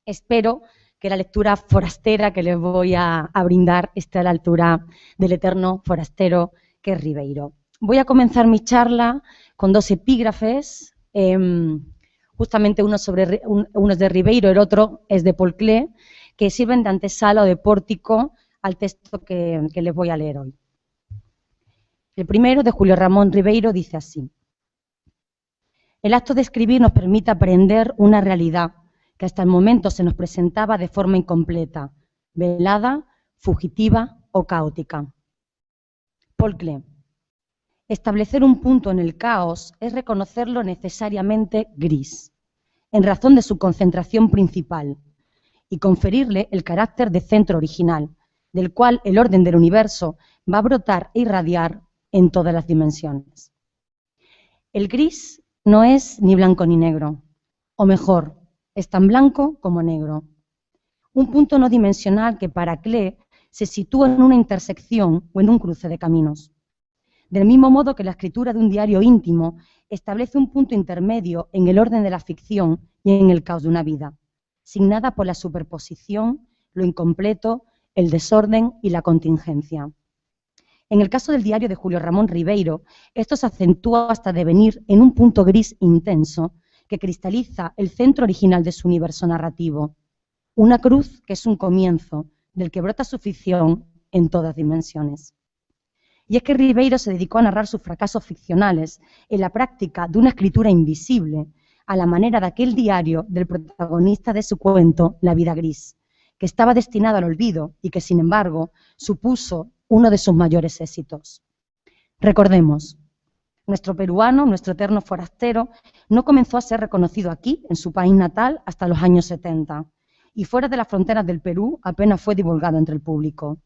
Espero que la lectura forastera que les voy a brindar esté a la altura del eterno forastero que es Ribeiro. Voy a comenzar mi charla con dos epígrafes, justamente uno es de Ribeiro, el otro es de Paul Klee, que sirven de antesala o de pórtico al texto que les voy a leer hoy. El primero, de Julio Ramón Ribeiro, dice así: el acto de escribir nos permite aprender una realidad que hasta el momento se nos presentaba de forma incompleta, velada, fugitiva o caótica. Paul Klee. Establecer un punto en el caos es reconocerlo necesariamente gris, en razón de su concentración principal, y conferirle el carácter de centro original, del cual el orden del universo va a brotar e irradiar en todas las dimensiones. El gris no es ni blanco ni negro, o mejor, es tan blanco como negro. Un punto no dimensional que para Klee se sitúa en una intersección o en un cruce de caminos. Del mismo modo que la escritura de un diario íntimo establece un punto intermedio en el orden de la ficción y en el caos de una vida, signada por la superposición, lo incompleto, el desorden y la contingencia. En el caso del diario de Julio Ramón Ribeiro, esto se acentúa hasta devenir en un punto gris intenso que cristaliza el centro original de su universo narrativo, una cruz que es un comienzo del que brota su ficción en todas dimensiones. Y es que Ribeiro se dedicó a narrar sus fracasos ficcionales en la práctica de una escritura invisible, a la manera de aquel diario del protagonista de su cuento La vida gris, que estaba destinado al olvido y que, sin embargo, supuso uno de sus mayores éxitos. Recordemos, nuestro peruano, nuestro eterno forastero, no comenzó a ser reconocido aquí, en su país natal, hasta los años 70, y fuera de las fronteras del Perú apenas fue divulgado entre el público.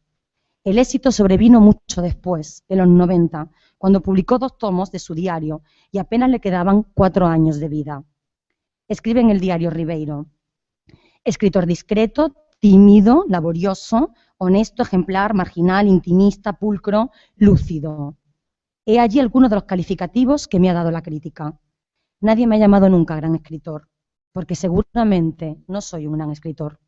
El éxito sobrevino mucho después, en los 90, cuando publicó 2 tomos de su diario y apenas le quedaban 4 años de vida. Escribe en el diario Ribeiro: escritor discreto, tímido, laborioso, honesto, ejemplar, marginal, intimista, pulcro, lúcido. He allí algunos de los calificativos que me ha dado la crítica. Nadie me ha llamado nunca gran escritor, porque seguramente no soy un gran escritor.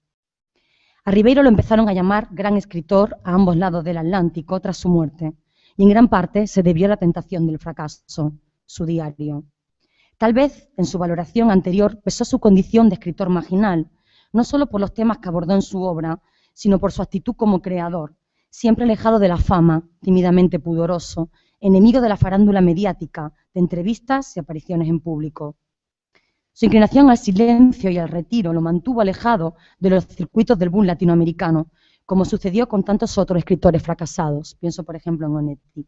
A Ribeiro lo empezaron a llamar gran escritor a ambos lados del Atlántico tras su muerte, y en gran parte se debió a la tentación del fracaso, su diario. Tal vez en su valoración anterior pesó su condición de escritor marginal, no solo por los temas que abordó en su obra, sino por su actitud como creador, siempre alejado de la fama, tímidamente pudoroso, enemigo de la farándula mediática, de entrevistas y apariciones en público. Su inclinación al silencio y al retiro lo mantuvo alejado de los circuitos del boom latinoamericano, como sucedió con tantos otros escritores fracasados. Pienso, por ejemplo, en Onetti.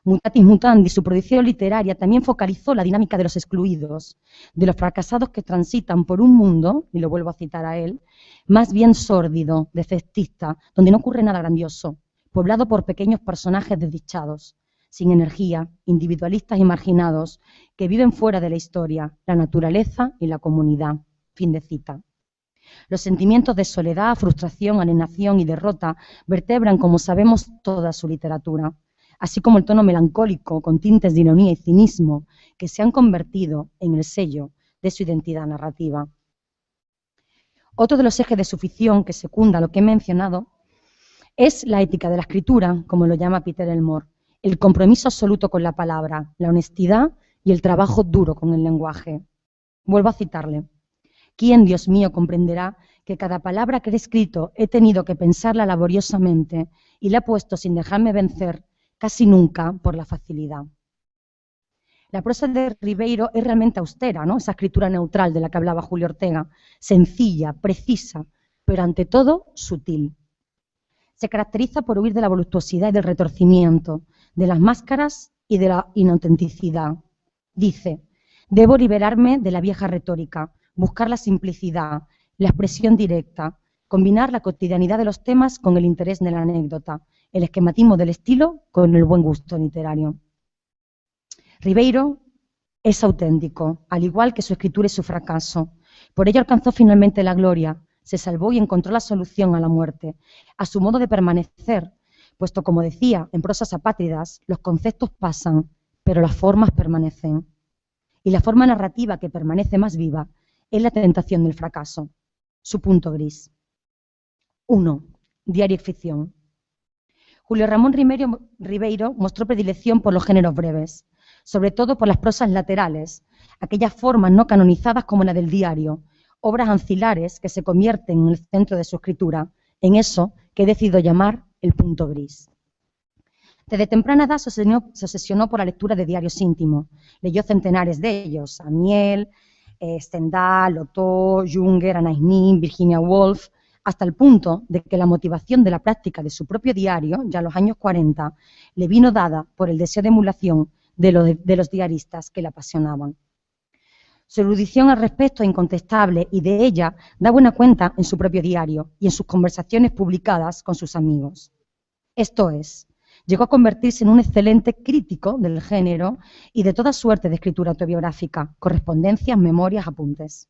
Mutatis mutandis, su producción literaria también focalizó la dinámica de los excluidos, de los fracasados que transitan por un mundo, y lo vuelvo a citar a él, más bien sórdido, defectista, donde no ocurre nada grandioso, poblado por pequeños personajes desdichados, sin energía, individualistas y marginados, que viven fuera de la historia, la naturaleza y la comunidad. Fin de cita. Los sentimientos de soledad, frustración, alienación y derrota vertebran, como sabemos, toda su literatura, así como el tono melancólico con tintes de ironía y cinismo que se han convertido en el sello de su identidad narrativa. Otro de los ejes de su ficción que secunda lo que he mencionado es la ética de la escritura, como lo llama Peter Elmore, el compromiso absoluto con la palabra, la honestidad y el trabajo duro con el lenguaje. Vuelvo a citarle: ¿quién, Dios mío, comprenderá que cada palabra que he escrito he tenido que pensarla laboriosamente y la he puesto sin dejarme vencer casi nunca por la facilidad? La prosa de Ribeiro es realmente austera, ¿no? Esa escritura neutral de la que hablaba Julio Ortega, sencilla, precisa, pero ante todo sutil. Se caracteriza por huir de la voluptuosidad y del retorcimiento, de las máscaras y de la inautenticidad. Dice: debo liberarme de la vieja retórica, buscar la simplicidad, la expresión directa, combinar la cotidianidad de los temas con el interés de la anécdota, el esquematismo del estilo con el buen gusto literario. Ribeiro es auténtico, al igual que su escritura y su fracaso. Por ello alcanzó finalmente la gloria, se salvó y encontró la solución a la muerte, a su modo de permanecer, puesto, como decía, en Prosas apátridas, los conceptos pasan, pero las formas permanecen. Y la forma narrativa que permanece más viva es la tentación del fracaso, su punto gris. 1. Diario y ficción. Julio Ramón Ribeiro mostró predilección por los géneros breves, sobre todo por las prosas laterales, aquellas formas no canonizadas como la del diario, obras ancilares que se convierten en el centro de su escritura, en eso que he decidido llamar el punto gris. Desde temprana edad se obsesionó por la lectura de diarios íntimos. Leyó centenares de ellos, Amiel, Stendhal, Lotto, Junger, Anais Nin, Virginia Woolf, hasta el punto de que la motivación de la práctica de su propio diario, ya en los años 40, le vino dada por el deseo de emulación de los diaristas que le apasionaban. Su erudición al respecto es incontestable y de ella da buena cuenta en su propio diario y en sus conversaciones publicadas con sus amigos. Esto es, llegó a convertirse en un excelente crítico del género y de toda suerte de escritura autobiográfica, correspondencias, memorias, apuntes.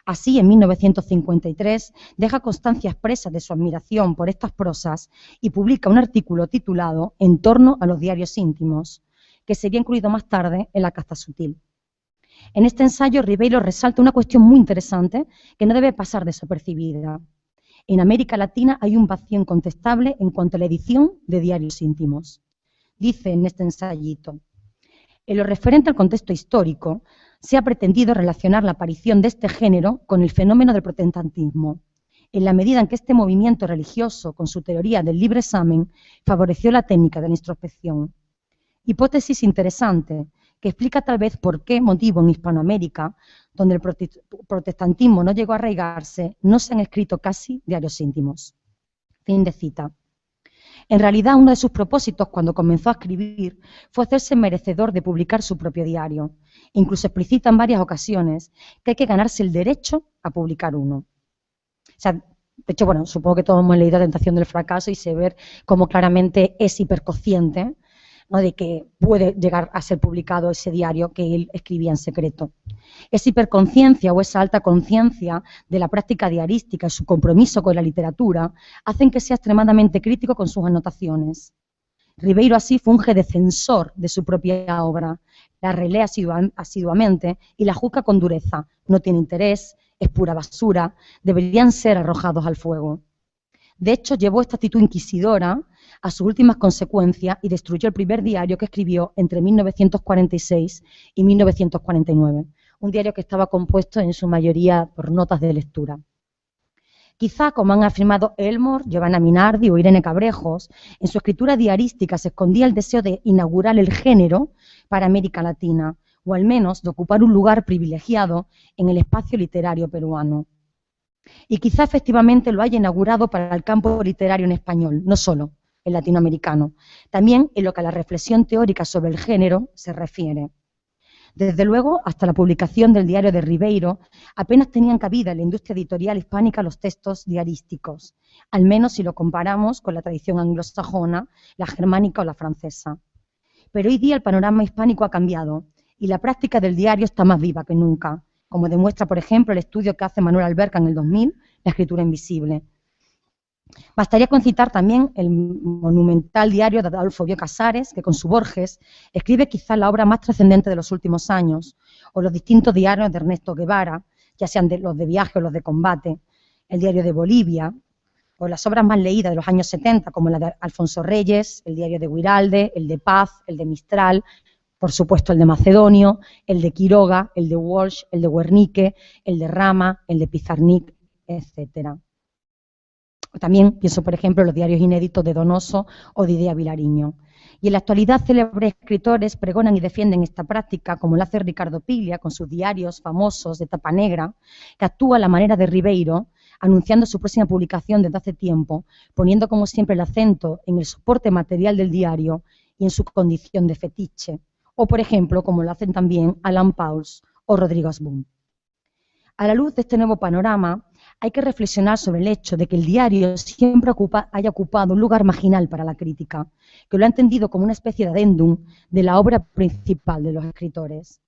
Así, en 1953, deja constancia expresa de su admiración por estas prosas y publica un artículo titulado En torno a los diarios íntimos, que sería incluido más tarde en La casta sutil. En este ensayo, Ribeiro resalta una cuestión muy interesante que no debe pasar desapercibida. En América Latina hay un vacío incontestable en cuanto a la edición de diarios íntimos. Dice en este ensayito, en lo referente al contexto histórico, se ha pretendido relacionar la aparición de este género con el fenómeno del protestantismo, en la medida en que este movimiento religioso, con su teoría del libre examen, favoreció la técnica de la introspección. Hipótesis interesante, que explica tal vez por qué motivo en Hispanoamérica, donde el protestantismo no llegó a arraigarse, no se han escrito casi diarios íntimos. Fin de cita. En realidad, uno de sus propósitos cuando comenzó a escribir fue hacerse merecedor de publicar su propio diario. Incluso explicita en varias ocasiones que hay que ganarse el derecho a publicar uno. O sea, de hecho, bueno, supongo que todos hemos leído Tentación del fracaso y se ve cómo claramente es hiperconsciente, ¿no?, de que puede llegar a ser publicado ese diario que él escribía en secreto. Esa hiperconciencia o esa alta conciencia de la práctica diarística y su compromiso con la literatura hacen que sea extremadamente crítico con sus anotaciones. Ribeiro así funge de censor de su propia obra, la relee asiduamente y la juzga con dureza. No tiene interés, es pura basura, deberían ser arrojados al fuego. De hecho, llevó esta actitud inquisidora a sus últimas consecuencias y destruyó el primer diario que escribió entre 1946 y 1949, un diario que estaba compuesto en su mayoría por notas de lectura. Quizá, como han afirmado Elmore, Giovanna Minardi o Irene Cabrejos, en su escritura diarística se escondía el deseo de inaugurar el género para América Latina, o al menos de ocupar un lugar privilegiado en el espacio literario peruano. Y quizá efectivamente lo haya inaugurado para el campo literario en español, no solo el latinoamericano, también en lo que a la reflexión teórica sobre el género se refiere. Desde luego, hasta la publicación del diario de Ribeiro, apenas tenían cabida en la industria editorial hispánica los textos diarísticos, al menos si lo comparamos con la tradición anglosajona, la germánica o la francesa. Pero hoy día el panorama hispánico ha cambiado y la práctica del diario está más viva que nunca, como demuestra, por ejemplo, el estudio que hace Manuel Alberca en el 2000, La escritura invisible. Bastaría con citar también el monumental diario de Adolfo Bioy Casares, que con su Borges escribe quizás la obra más trascendente de los últimos años, o los distintos diarios de Ernesto Guevara, ya sean los de viaje o los de combate, el diario de Bolivia, o las obras más leídas de los años 70, como la de Alfonso Reyes, el diario de Guiralde, el de Paz, el de Mistral, por supuesto el de Macedonio, el de Quiroga, el de Walsh, el de Wernicke, el de Rama, el de Pizarnik, etc. También pienso, por ejemplo, en los diarios inéditos de Donoso o de Idea Vilariño. Y en la actualidad, célebres escritores pregonan y defienden esta práctica, como lo hace Ricardo Piglia, con sus diarios famosos de tapa negra, que actúa a la manera de Ribeiro, anunciando su próxima publicación desde hace tiempo, poniendo como siempre el acento en el soporte material del diario y en su condición de fetiche. O, por ejemplo, como lo hacen también Alan Pauls o Rodrigo Asbun. A la luz de este nuevo panorama, hay que reflexionar sobre el hecho de que el diario siempre haya ocupado un lugar marginal para la crítica, que lo ha entendido como una especie de adendum de la obra principal de los escritores.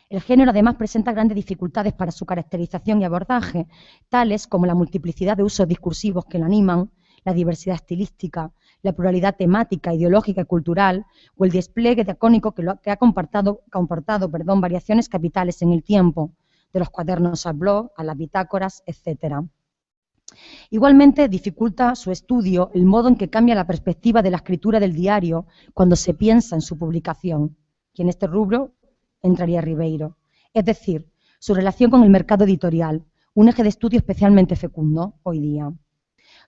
El género además presenta grandes dificultades para su caracterización y abordaje, tales como la multiplicidad de usos discursivos que lo animan, la diversidad estilística, la pluralidad temática, ideológica y cultural, o el despliegue diacónico que ha comportado variaciones capitales en el tiempo, de los cuadernos al blog, a las bitácoras, etc. Igualmente dificulta su estudio el modo en que cambia la perspectiva de la escritura del diario cuando se piensa en su publicación, y en este rubro entraría Ribeiro. Es decir, su relación con el mercado editorial, un eje de estudio especialmente fecundo hoy día.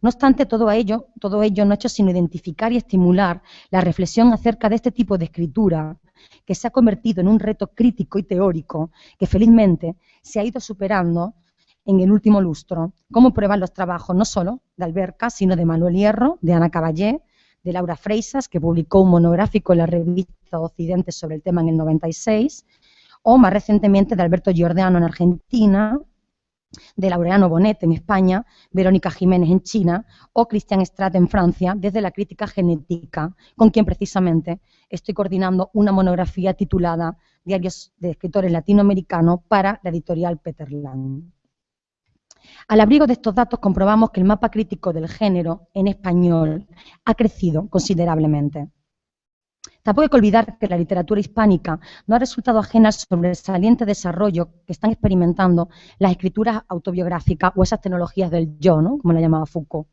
No obstante, todo ello no ha hecho sino identificar y estimular la reflexión acerca de este tipo de escritura, que se ha convertido en un reto crítico y teórico que felizmente se ha ido superando en el último lustro, como prueban los trabajos no solo de Alberca, sino de Manuel Hierro, de Ana Caballé, de Laura Freixas, que publicó un monográfico en la revista Occidente sobre el tema en el 96, o más recientemente de Alberto Giordano en Argentina, de Laureano Bonet en España, Verónica Jiménez en China o Christian Strat en Francia, desde la crítica genética, con quien precisamente estoy coordinando una monografía titulada Diarios de escritores latinoamericanos para la editorial Peter Lang. Al abrigo de estos datos comprobamos que el mapa crítico del género en español ha crecido considerablemente. Tampoco hay que olvidar que la literatura hispánica no ha resultado ajena al sobresaliente desarrollo que están experimentando las escrituras autobiográficas o esas tecnologías del yo, ¿no?, como la llamaba Foucault.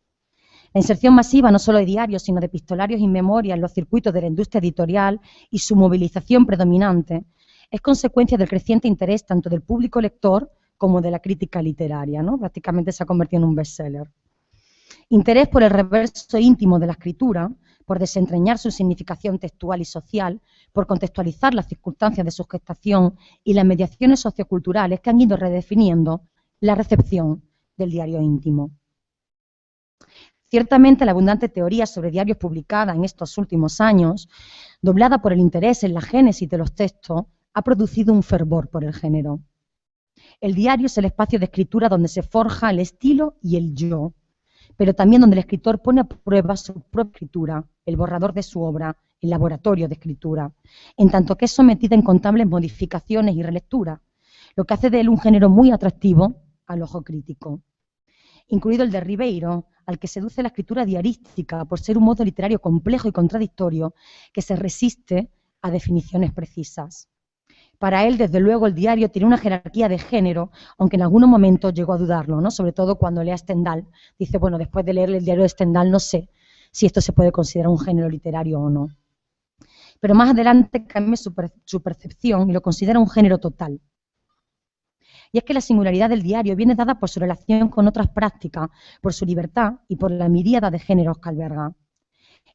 La inserción masiva no solo de diarios, sino de epistolarios y memorias en los circuitos de la industria editorial y su movilización predominante es consecuencia del creciente interés tanto del público lector como de la crítica literaria, ¿no? Prácticamente se ha convertido en un bestseller. Interés por el reverso íntimo de la escritura, por desentrañar su significación textual y social, por contextualizar las circunstancias de su gestación y las mediaciones socioculturales que han ido redefiniendo la recepción del diario íntimo. Ciertamente la abundante teoría sobre diarios publicada en estos últimos años, doblada por el interés en la génesis de los textos, ha producido un fervor por el género. El diario es el espacio de escritura donde se forja el estilo y el yo, pero también donde el escritor pone a prueba su propia escritura, el borrador de su obra, el laboratorio de escritura, en tanto que es sometida a incontables modificaciones y relecturas, lo que hace de él un género muy atractivo al ojo crítico. Incluido el de Ribeiro, al que seduce la escritura diarística por ser un modo literario complejo y contradictorio que se resiste a definiciones precisas. Para él, desde luego, el diario tiene una jerarquía de género, aunque en algunos momentos llegó a dudarlo, ¿no? Sobre todo cuando lee a Stendhal. Dice, bueno, después de leer el diario de Stendhal no sé si esto se puede considerar un género literario o no. Pero más adelante cambia su percepción y lo considera un género total. Y es que la singularidad del diario viene dada por su relación con otras prácticas, por su libertad y por la miríada de géneros que alberga.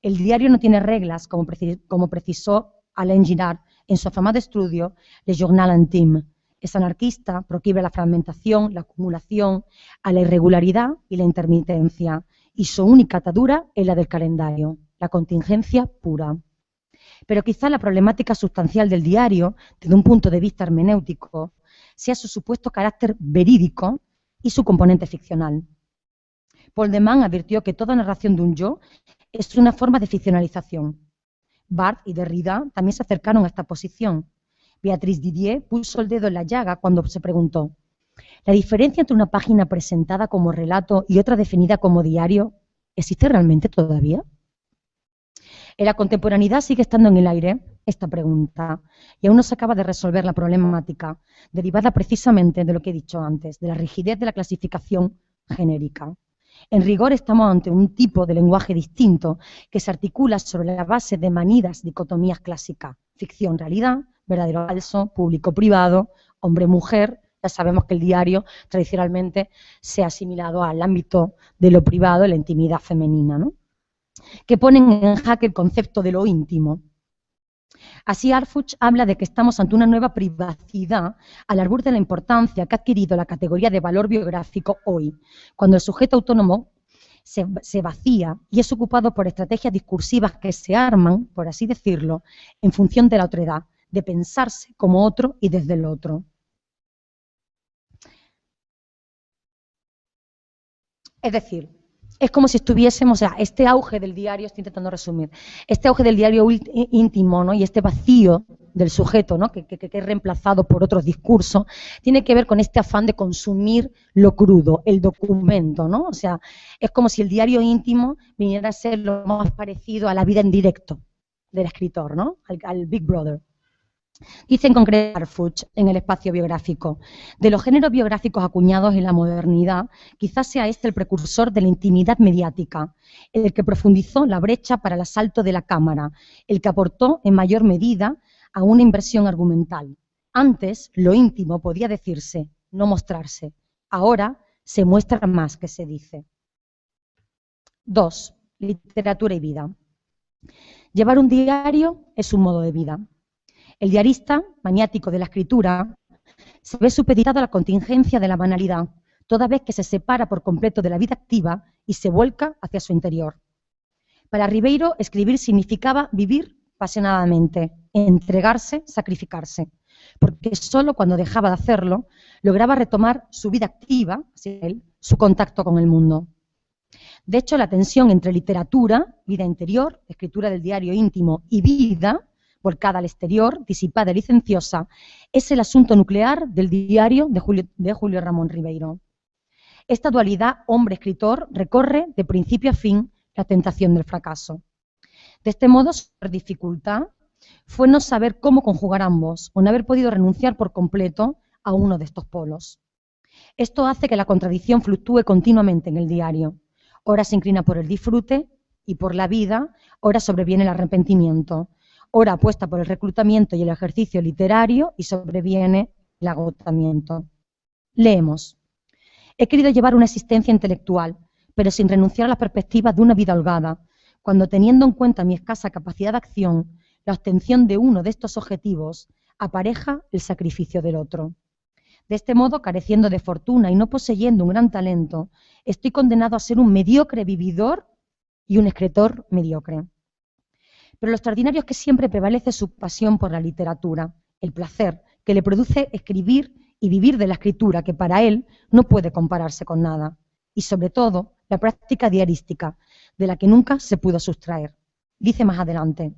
El diario no tiene reglas, como precisó Alain Girard en su afamado estudio Le Journal Intime. Es anarquista, proclive a la fragmentación, la acumulación, a la irregularidad y la intermitencia, y su única atadura es la del calendario, la contingencia pura. Pero quizá la problemática sustancial del diario, desde un punto de vista hermenéutico, sea su supuesto carácter verídico y su componente ficcional. Paul de Man advirtió que toda narración de un yo es una forma de ficcionalización. Barthes y Derrida también se acercaron a esta posición. Beatrice Didier puso el dedo en la llaga cuando se preguntó: ¿la diferencia entre una página presentada como relato y otra definida como diario existe realmente todavía? En la contemporaneidad sigue estando en el aire esta pregunta y aún no se acaba de resolver la problemática, derivada precisamente de lo que he dicho antes, de la rigidez de la clasificación genérica. En rigor estamos ante un tipo de lenguaje distinto que se articula sobre la base de manidas dicotomías clásicas: ficción-realidad, verdadero-falso, público-privado, hombre-mujer. Ya sabemos que el diario tradicionalmente se ha asimilado al ámbito de lo privado, de la intimidad femenina, ¿no?, que ponen en jaque el concepto de lo íntimo. Así, Arfuch habla de que estamos ante una nueva privacidad al albur de la importancia que ha adquirido la categoría de valor biográfico hoy, cuando el sujeto autónomo se vacía y es ocupado por estrategias discursivas que se arman, por así decirlo, en función de la otredad, de pensarse como otro y desde el otro. Es decir, es como si estuviésemos, o sea, este auge del diario, estoy intentando resumir, este auge del diario íntimo, ¿no?, y este vacío del sujeto, ¿no?, que es reemplazado por otros discursos, tiene que ver con este afán de consumir lo crudo, el documento, ¿no? O sea, es como si el diario íntimo viniera a ser lo más parecido a la vida en directo del escritor, ¿no?, al Big Brother. Dice en concreto Harfuch en el espacio biográfico: de los géneros biográficos acuñados en la modernidad, quizás sea este el precursor de la intimidad mediática, el que profundizó la brecha para el asalto de la cámara, el que aportó en mayor medida a una inversión argumental. Antes, lo íntimo podía decirse, no mostrarse. Ahora se muestra más que se dice. 2. Literatura y vida. Llevar un diario es un modo de vida. El diarista, maniático de la escritura, se ve supeditado a la contingencia de la banalidad, toda vez que se separa por completo de la vida activa y se vuelca hacia su interior. Para Ribeiro, escribir significaba vivir apasionadamente, entregarse, sacrificarse, porque solo cuando dejaba de hacerlo lograba retomar su vida activa, su contacto con el mundo. De hecho, la tensión entre literatura, vida interior, escritura del diario íntimo, y vida, volcada al exterior, disipada y licenciosa, es el asunto nuclear del diario de Julio Ramón Ribeiro. Esta dualidad hombre-escritor recorre de principio a fin la tentación del fracaso. De este modo, su dificultad fue no saber cómo conjugar ambos, o no haber podido renunciar por completo a uno de estos polos. Esto hace que la contradicción fluctúe continuamente en el diario. Ora se inclina por el disfrute y por la vida, ora sobreviene el arrepentimiento, ora apuesta por el reclutamiento y el ejercicio literario y sobreviene el agotamiento. Leemos: he querido llevar una existencia intelectual, pero sin renunciar a las perspectivas de una vida holgada, cuando teniendo en cuenta mi escasa capacidad de acción, la obtención de uno de estos objetivos apareja el sacrificio del otro. De este modo, careciendo de fortuna y no poseyendo un gran talento, estoy condenado a ser un mediocre vividor y un escritor mediocre. Pero lo extraordinario es que siempre prevalece su pasión por la literatura, el placer que le produce escribir y vivir de la escritura, que para él no puede compararse con nada, y sobre todo la práctica diarística, de la que nunca se pudo sustraer. Dice más adelante: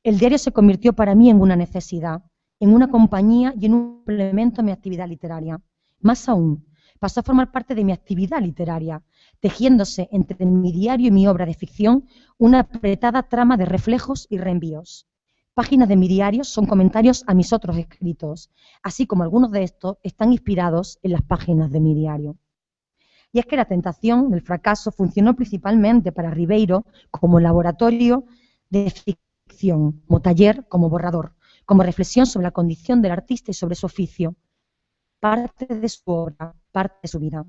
el diario se convirtió para mí en una necesidad, en una compañía y en un complemento a mi actividad literaria. Más aún, pasó a formar parte de mi actividad literaria, tejiéndose entre mi diario y mi obra de ficción una apretada trama de reflejos y reenvíos. Páginas de mi diario son comentarios a mis otros escritos, así como algunos de estos están inspirados en las páginas de mi diario. Y es que la tentación del fracaso funcionó principalmente para Ribeiro como laboratorio de ficción, como taller, como borrador, como reflexión sobre la condición del artista y sobre su oficio, parte de su obra, parte de su vida.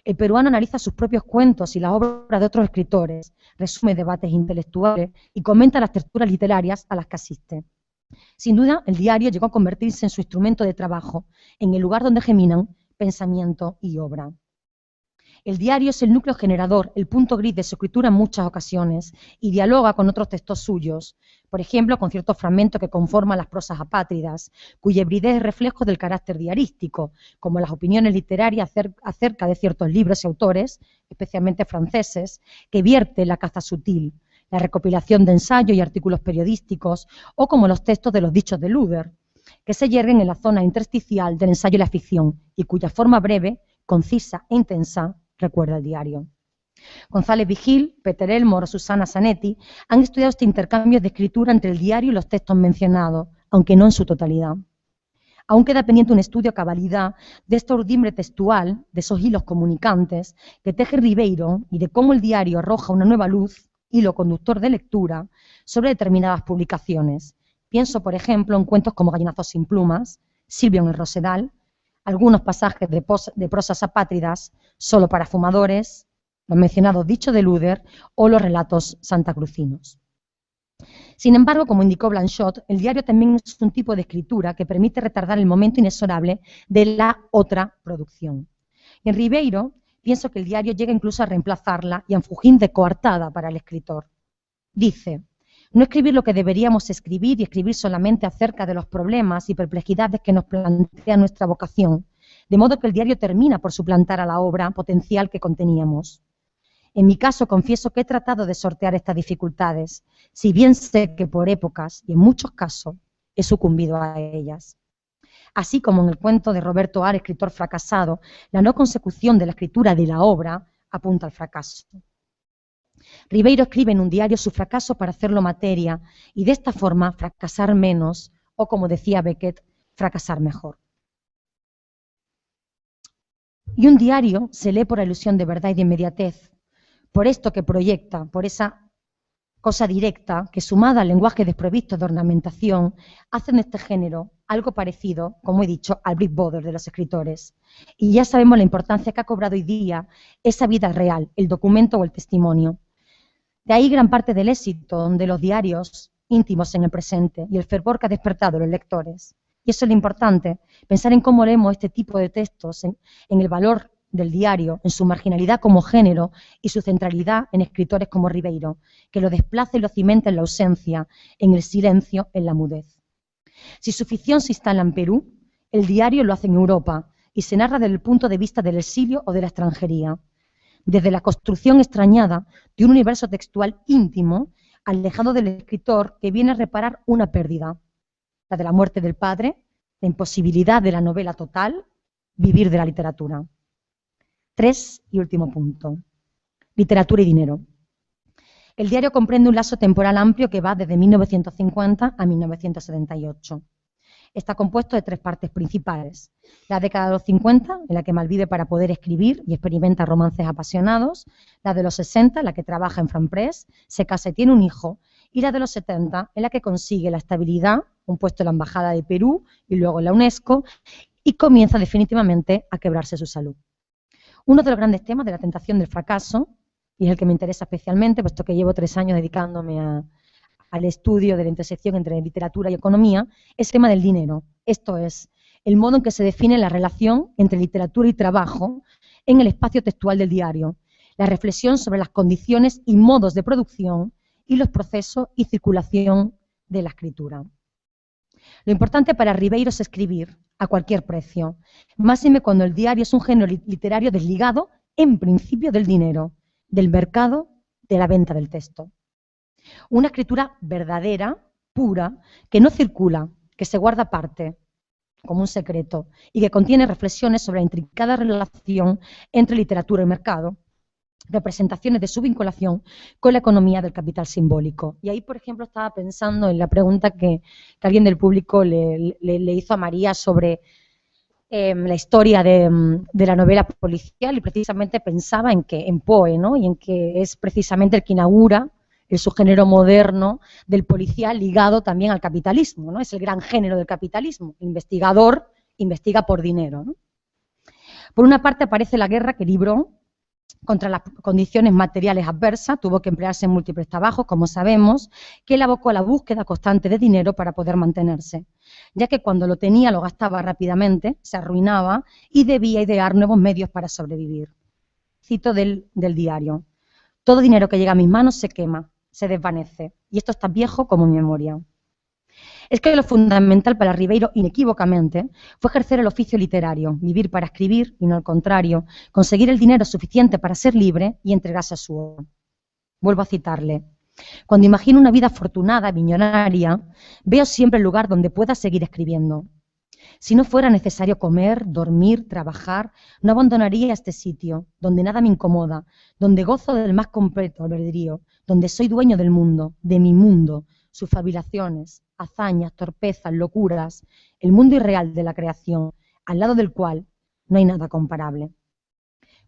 El peruano analiza sus propios cuentos y las obras de otros escritores, resume debates intelectuales y comenta las tertulias literarias a las que asiste. Sin duda, el diario llegó a convertirse en su instrumento de trabajo, en el lugar donde geminan pensamiento y obra. El diario es el núcleo generador, el punto gris de su escritura en muchas ocasiones, y dialoga con otros textos suyos, por ejemplo, con ciertos fragmentos que conforman las prosas apátridas, cuya hibridez es reflejo del carácter diarístico, como las opiniones literarias acerca de ciertos libros y autores, especialmente franceses, que vierte la caza sutil, la recopilación de ensayos y artículos periodísticos, o como los textos de los dichos de Luder, que se yerguen en la zona intersticial del ensayo y la ficción, y cuya forma breve, concisa e intensa recuerda el diario. González Vigil, Peter Elmore o Susana Zanetti han estudiado este intercambio de escritura entre el diario y los textos mencionados, aunque no en su totalidad. Aún queda pendiente un estudio a cabalidad de esta urdimbre textual, de esos hilos comunicantes que teje Ribeiro y de cómo el diario arroja una nueva luz, hilo conductor de lectura, sobre determinadas publicaciones. Pienso, por ejemplo, en cuentos como Gallinazos sin plumas, Silvio en el Rosedal, algunos pasajes de prosas apátridas, Solo para fumadores, los mencionados dichos de Luder o los relatos santacrucinos. Sin embargo, como indicó Blanchot, el diario también es un tipo de escritura que permite retardar el momento inexorable de la otra producción. Y en Ribeiro, pienso que el diario llega incluso a reemplazarla y a fugir de coartada para el escritor. Dice: no escribir lo que deberíamos escribir y escribir solamente acerca de los problemas y perplejidades que nos plantea nuestra vocación, de modo que el diario termina por suplantar a la obra potencial que conteníamos. En mi caso, confieso que he tratado de sortear estas dificultades, si bien sé que por épocas y en muchos casos he sucumbido a ellas. Así como en el cuento de Roberto Ar, escritor fracasado, la no consecución de la escritura de la obra apunta al fracaso. Ribeiro escribe en un diario su fracaso para hacerlo materia y de esta forma fracasar menos o, como decía Beckett, fracasar mejor. Y un diario se lee por la ilusión de verdad y de inmediatez, por esto que proyecta, por esa cosa directa que, sumada al lenguaje desprovisto de ornamentación, hacen de este género algo parecido, como he dicho, al Big Brother de los escritores. Y ya sabemos la importancia que ha cobrado hoy día esa vida real, el documento o el testimonio. De ahí gran parte del éxito, donde los diarios íntimos en el presente y el fervor que ha despertado los lectores. Y eso es lo importante, pensar en cómo leemos este tipo de textos, en el valor del diario, en su marginalidad como género y su centralidad en escritores como Ribeiro, que lo desplaza y lo cimenta en la ausencia, en el silencio, en la mudez. Si su ficción se instala en Perú, el diario lo hace en Europa y se narra desde el punto de vista del exilio o de la extranjería, desde la construcción extrañada de un universo textual íntimo, alejado del escritor que viene a reparar una pérdida, la de la muerte del padre, la imposibilidad de la novela total, vivir de la literatura. 3 y último punto. Literatura y dinero. El diario comprende un lazo temporal amplio que va desde 1950 a 1978. Está compuesto de 3 partes principales. La década de los 50, en la que malvive para poder escribir y experimenta romances apasionados. La de los 60, en la que trabaja en Franpress, se casa y tiene un hijo. Y la de los 70, en la que consigue la estabilidad, un puesto en la Embajada de Perú y luego en la UNESCO, y comienza definitivamente a quebrarse su salud. Uno de los grandes temas de la tentación del fracaso, y es el que me interesa especialmente, puesto que llevo 3 años dedicándome al estudio de la intersección entre literatura y economía, es el tema del dinero. Esto es, el modo en que se define la relación entre literatura y trabajo en el espacio textual del diario, la reflexión sobre las condiciones y modos de producción y los procesos y circulación de la escritura. Lo importante para Ribeiro es escribir a cualquier precio, máxime cuando el diario es un género literario desligado, en principio, del dinero, del mercado, de la venta del texto. Una escritura verdadera, pura, que no circula, que se guarda aparte, como un secreto, y que contiene reflexiones sobre la intrincada relación entre literatura y mercado, representaciones de su vinculación con la economía del capital simbólico. Y ahí, por ejemplo, estaba pensando en la pregunta que alguien del público le hizo a María sobre la historia de la novela policial, y precisamente pensaba en Poe, ¿no? Y en que es precisamente el que inaugura el subgénero moderno del policial ligado también al capitalismo, ¿no? Es el gran género del capitalismo. El investigador investiga por dinero, ¿no? Por una parte aparece la guerra que libró contra las condiciones materiales adversas, tuvo que emplearse en múltiples trabajos, como sabemos, que le abocó a la búsqueda constante de dinero para poder mantenerse, ya que cuando lo tenía lo gastaba rápidamente, se arruinaba y debía idear nuevos medios para sobrevivir. Cito del diario: todo dinero que llega a mis manos se quema, se desvanece, y esto es tan viejo como mi memoria. Es que lo fundamental para Ribeiro, inequívocamente, fue ejercer el oficio literario, vivir para escribir y no al contrario, conseguir el dinero suficiente para ser libre y entregarse a su obra. Vuelvo a citarle: cuando imagino una vida afortunada, millonaria, veo siempre el lugar donde pueda seguir escribiendo. Si no fuera necesario comer, dormir, trabajar, no abandonaría este sitio, donde nada me incomoda, donde gozo del más completo albedrío, donde soy dueño del mundo, de mi mundo, sus fabrilaciones, hazañas, torpezas, locuras, el mundo irreal de la creación, al lado del cual no hay nada comparable.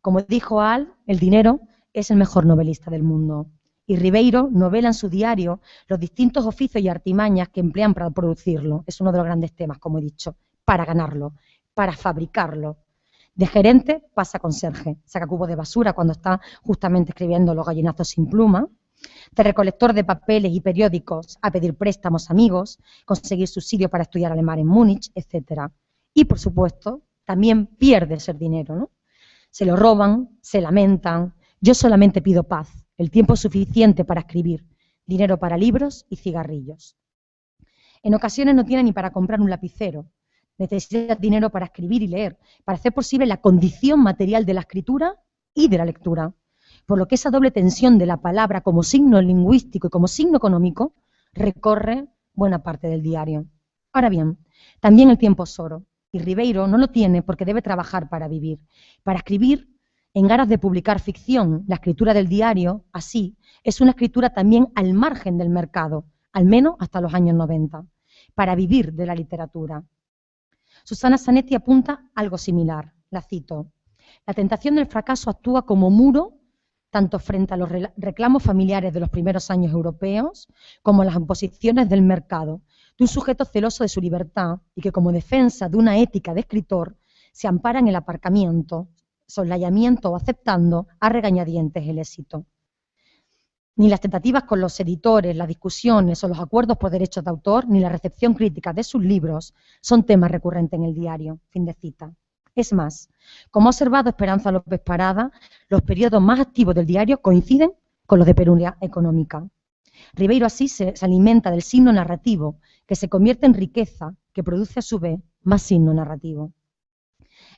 Como dijo Al, el dinero es el mejor novelista del mundo. Y Ribeiro novela en su diario los distintos oficios y artimañas que emplean para producirlo. Es uno de los grandes temas, como he dicho, para ganarlo, para fabricarlo. De gerente pasa a conserje, saca cubos de basura cuando está justamente escribiendo Los gallinazos sin pluma, de recolector de papeles y periódicos a pedir préstamos a amigos, conseguir subsidio para estudiar alemán en Múnich, etc. Y, por supuesto, también pierde ese dinero, ¿no? Se lo roban, se lamentan. Yo solamente pido paz, el tiempo suficiente para escribir, dinero para libros y cigarrillos. En ocasiones no tiene ni para comprar un lapicero. Necesita dinero para escribir y leer, para hacer posible la condición material de la escritura y de la lectura. Por lo que esa doble tensión de la palabra como signo lingüístico y como signo económico recorre buena parte del diario. Ahora bien, también el tiempo es oro, y Ribeiro no lo tiene porque debe trabajar para vivir. Para escribir, en aras de publicar ficción, la escritura del diario, así, es una escritura también al margen del mercado, al menos hasta los años 90. para vivir de la literatura. Susana Zanetti apunta algo similar, la cito: la tentación del fracaso actúa como muro tanto frente a los reclamos familiares de los primeros años europeos como las imposiciones del mercado, de un sujeto celoso de su libertad y que como defensa de una ética de escritor se ampara en el aparcamiento, soslayamiento o aceptando a regañadientes el éxito. Ni las tentativas con los editores, las discusiones o los acuerdos por derechos de autor, ni la recepción crítica de sus libros son temas recurrentes en el diario. Fin de cita. Es más, como ha observado Esperanza López Parada, los periodos más activos del diario coinciden con los de penuria económica. Ribeiro así se alimenta del signo narrativo, que se convierte en riqueza, que produce a su vez más signo narrativo.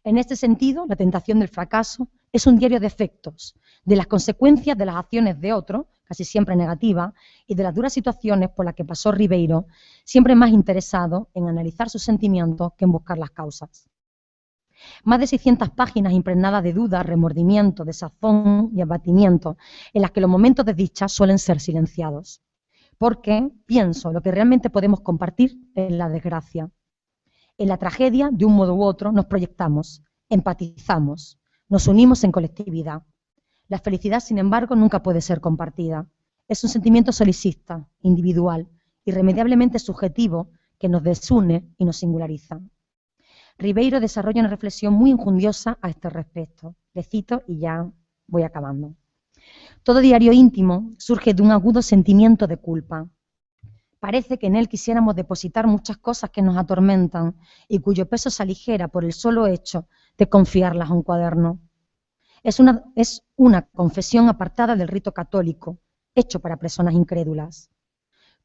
En este sentido, La tentación del fracaso es un diario de efectos, de las consecuencias de las acciones de otro, casi siempre negativas, y de las duras situaciones por las que pasó Ribeiro, siempre más interesado en analizar sus sentimientos que en buscar las causas. Más de 600 páginas impregnadas de duda, remordimiento, desazón y abatimiento, en las que los momentos de dicha suelen ser silenciados. Porque, pienso, lo que realmente podemos compartir es la desgracia. En la tragedia, de un modo u otro, nos proyectamos, empatizamos, nos unimos en colectividad. La felicidad, sin embargo, nunca puede ser compartida. Es un sentimiento solicista, individual, irremediablemente subjetivo, que nos desune y nos singulariza. Ribeiro desarrolla una reflexión muy injundiosa a este respecto. Le cito y ya voy acabando. Todo diario íntimo surge de un agudo sentimiento de culpa. Parece que en él quisiéramos depositar muchas cosas que nos atormentan y cuyo peso se aligera por el solo hecho de confiarlas a un cuaderno. Es una confesión apartada del rito católico, hecho para personas incrédulas.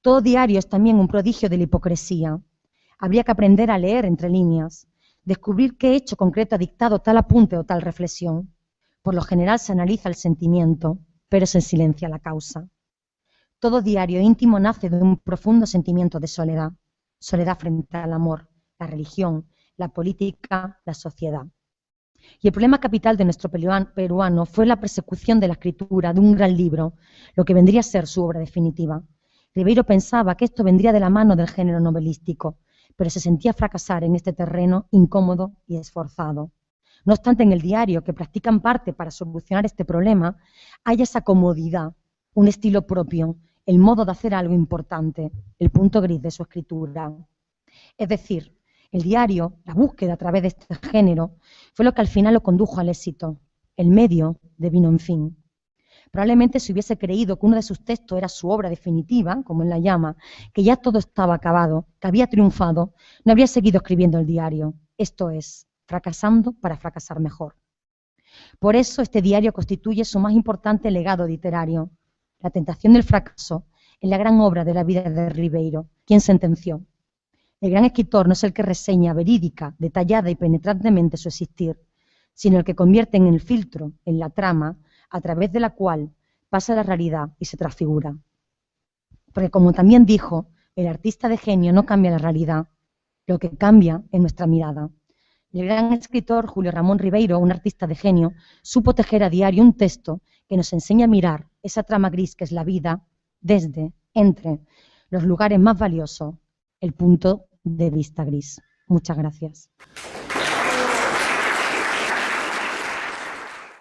Todo diario es también un prodigio de la hipocresía. Habría que aprender a leer entre líneas, descubrir qué hecho concreto ha dictado tal apunte o tal reflexión. Por lo general se analiza el sentimiento, pero se silencia la causa. Todo diario íntimo nace de un profundo sentimiento de soledad. Soledad frente al amor, la religión, la política, la sociedad. Y el problema capital de nuestro peruano fue la persecución de la escritura de un gran libro, lo que vendría a ser su obra definitiva. Ribeiro pensaba que esto vendría de la mano del género novelístico, pero se sentía fracasar en este terreno incómodo y esforzado. No obstante, en el diario, que practican parte para solucionar este problema, hay esa comodidad, un estilo propio, el modo de hacer algo importante, el punto gris de su escritura. Es decir, el diario, la búsqueda a través de este género, fue lo que al final lo condujo al éxito. El medio devino en fin. Probablemente si hubiese creído que uno de sus textos era su obra definitiva, como él la llama, que ya todo estaba acabado, que había triunfado, no habría seguido escribiendo el diario. Esto es, fracasando para fracasar mejor. Por eso este diario constituye su más importante legado literario. La tentación del fracaso es la gran obra de la vida de Ribeiro, quien sentenció: el gran escritor no es el que reseña verídica, detallada y penetrantemente su existir, sino el que convierte en el filtro, en la trama, a través de la cual pasa la realidad y se transfigura. Porque como también dijo, el artista de genio no cambia la realidad, lo que cambia es nuestra mirada. El gran escritor Julio Ramón Ribeiro, un artista de genio, supo tejer a diario un texto que nos enseña a mirar esa trama gris que es la vida desde, entre los lugares más valiosos, el punto de vista gris. Muchas gracias.